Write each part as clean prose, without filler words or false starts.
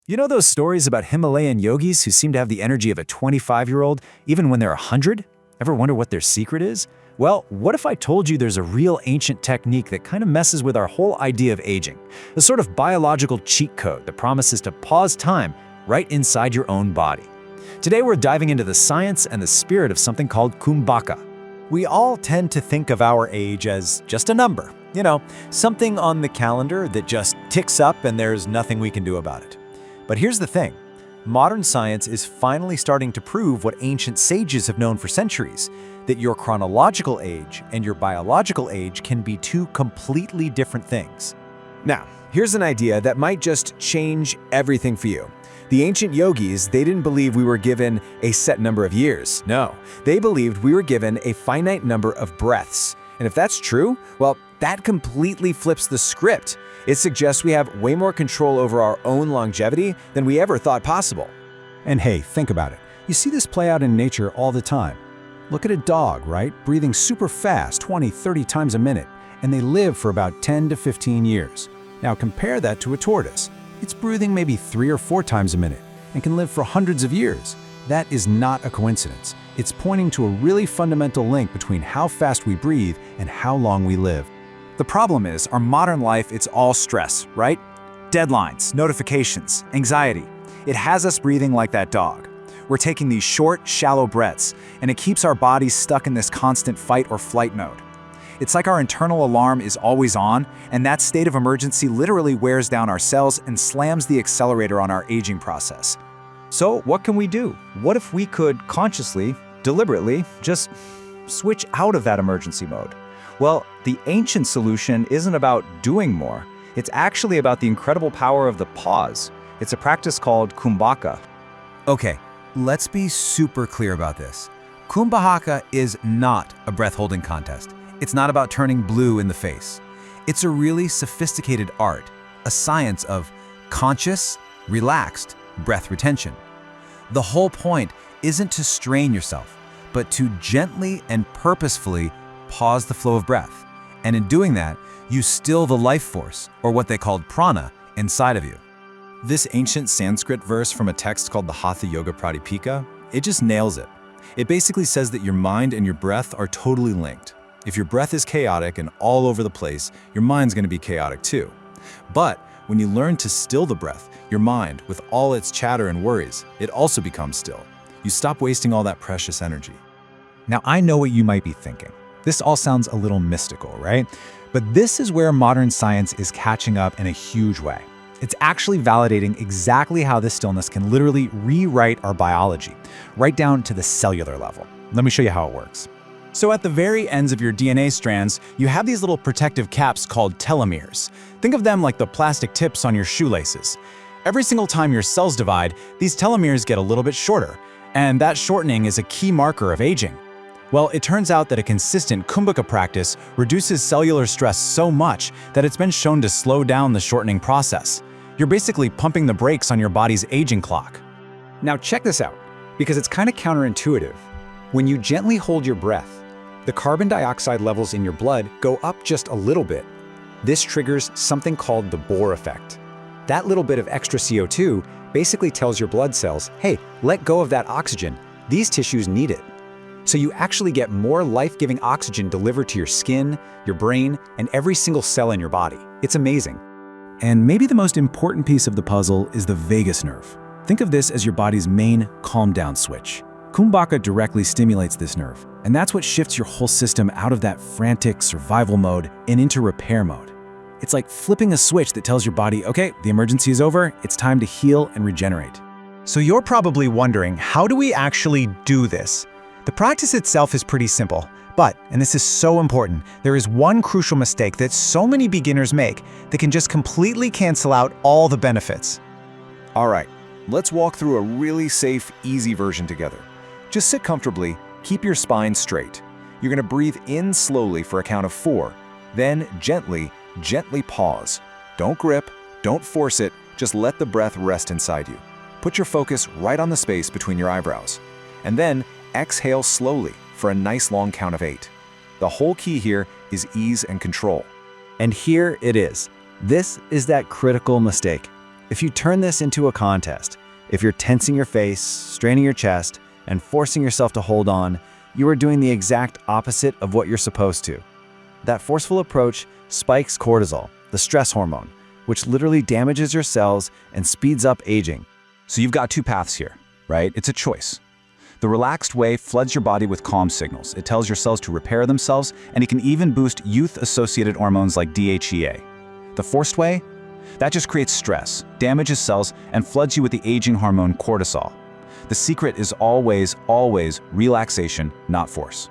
You know those stories about Himalayan yogis who seem to have the energy of a 25-year-old even when they're 100? Ever wonder what their secret is? Well, what if I told you there's a real ancient technique that kind of messes with our whole idea of aging? A sort of biological cheat code that promises to pause time right inside your own body. Today we're diving into the science and the spirit of something called Kumbhaka. We all tend to think of our age as just a number. You know, something on the calendar that just ticks up and there's nothing we can do about it. But here's the thing. Modern science is finally starting to prove what ancient sages have known for centuries, that your chronological age and your biological age can be two completely different things. Now, here's an idea that might just change everything for you. The ancient yogis, they didn't believe we were given a set number of years. No, they believed we were given a finite number of breaths. And if that's true, well, that completely flips the script. It suggests we have way more control over our own longevity than we ever thought possible. And hey, think about it. You see this play out in nature all the time. Look at a dog, right? Breathing super fast, 20, 30 times a minute, and they live for about 10 to 15 years. Now compare that to a tortoise. It's breathing maybe 3 or 4 times a minute and can live for hundreds of years. That is not a coincidence. It's pointing to a really fundamental link between how fast we breathe and how long we live. The problem is, our modern life, it's all stress, right? Deadlines, notifications, anxiety. It has us breathing like that dog. We're taking these short, shallow breaths, and it keeps our bodies stuck in this constant fight or flight mode. It's like our internal alarm is always on, and that state of emergency literally wears down our cells and slams the accelerator on our aging process. So what can we do? What if we could consciously, deliberately, just switch out of that emergency mode? Well, the ancient solution isn't about doing more. It's actually about the incredible power of the pause. It's a practice called Kumbhaka. Okay, let's be super clear about this. Kumbhaka is not a breath-holding contest. It's not about turning blue in the face. It's a really sophisticated art, a science of conscious, relaxed breath retention. The whole point isn't to strain yourself, but to gently and purposefully pause the flow of breath. And in doing that, you still the life force, or what they called prana, inside of you. This ancient Sanskrit verse from a text called the Hatha Yoga Pradipika, it just nails it. It basically says that your mind and your breath are totally linked. If your breath is chaotic and all over the place, your mind's going to be chaotic too. But when you learn to still the breath, your mind, with all its chatter and worries, it also becomes still. You stop wasting all that precious energy. Now, I know what you might be thinking. This all sounds a little mystical, right? But this is where modern science is catching up in a huge way. It's actually validating exactly how this stillness can literally rewrite our biology, right down to the cellular level. Let me show you how it works. So at the very ends of your DNA strands, you have these little protective caps called telomeres. Think of them like the plastic tips on your shoelaces. Every single time your cells divide, these telomeres get a little bit shorter, and that shortening is a key marker of aging. Well, it turns out that a consistent Kumbhaka practice reduces cellular stress so much that it's been shown to slow down the shortening process. You're basically pumping the brakes on your body's aging clock. Now check this out, because it's kind of counterintuitive. When you gently hold your breath, the carbon dioxide levels in your blood go up just a little bit. This triggers something called the Bohr Effect. That little bit of extra CO2 basically tells your blood cells, hey, let go of that oxygen. These tissues need it. So you actually get more life-giving oxygen delivered to your skin, your brain, and every single cell in your body. It's amazing. And maybe the most important piece of the puzzle is the vagus nerve. Think of this as your body's main calm-down switch. Kumbhaka directly stimulates this nerve, and that's what shifts your whole system out of that frantic survival mode and into repair mode. It's like flipping a switch that tells your body, okay, the emergency is over, it's time to heal and regenerate. So you're probably wondering, how do we actually do this? The practice itself is pretty simple, but, and this is so important, there is one crucial mistake that so many beginners make that can just completely cancel out all the benefits. All right, let's walk through a really safe, easy version together. Just sit comfortably, keep your spine straight. You're going to breathe in slowly for a count of 4, then gently pause. Don't grip, don't force it, just let the breath rest inside you. Put your focus right on the space between your eyebrows. And then exhale slowly for a nice long count of 8. The whole key here is ease and control. And here it is. This is that critical mistake. If you turn this into a contest, if you're tensing your face, straining your chest, and forcing yourself to hold on, you are doing the exact opposite of what you're supposed to. That forceful approach spikes cortisol, the stress hormone, which literally damages your cells and speeds up aging. So you've got two paths here, right? It's a choice. The relaxed way floods your body with calm signals. It tells your cells to repair themselves, and it can even boost youth-associated hormones like DHEA. The forced way? That just creates stress, damages cells, and floods you with the aging hormone cortisol. The secret is always, always relaxation, not force.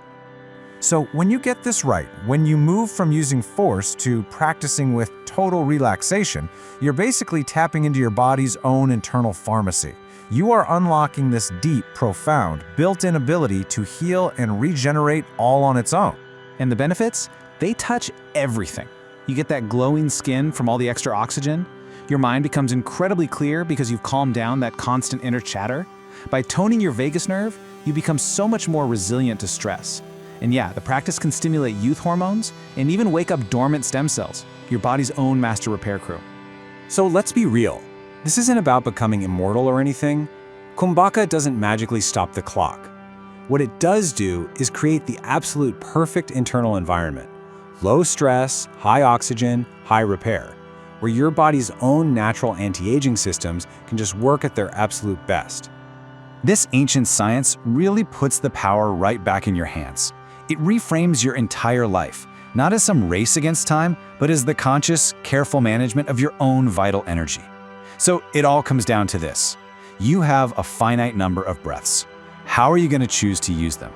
So when you get this right, when you move from using force to practicing with total relaxation, you're basically tapping into your body's own internal pharmacy. You are unlocking this deep, profound, built-in ability to heal and regenerate all on its own. And the benefits? They touch everything. You get that glowing skin from all the extra oxygen. Your mind becomes incredibly clear because you've calmed down that constant inner chatter. By toning your vagus nerve, you become so much more resilient to stress. And yeah, the practice can stimulate youth hormones and even wake up dormant stem cells, your body's own master repair crew. So let's be real. This isn't about becoming immortal or anything. Kumbhaka doesn't magically stop the clock. What it does do is create the absolute perfect internal environment. Low stress, high oxygen, high repair, where your body's own natural anti-aging systems can just work at their absolute best. This ancient science really puts the power right back in your hands. It reframes your entire life, not as some race against time, but as the conscious, careful management of your own vital energy. So it all comes down to this. You have a finite number of breaths. How are you going to choose to use them?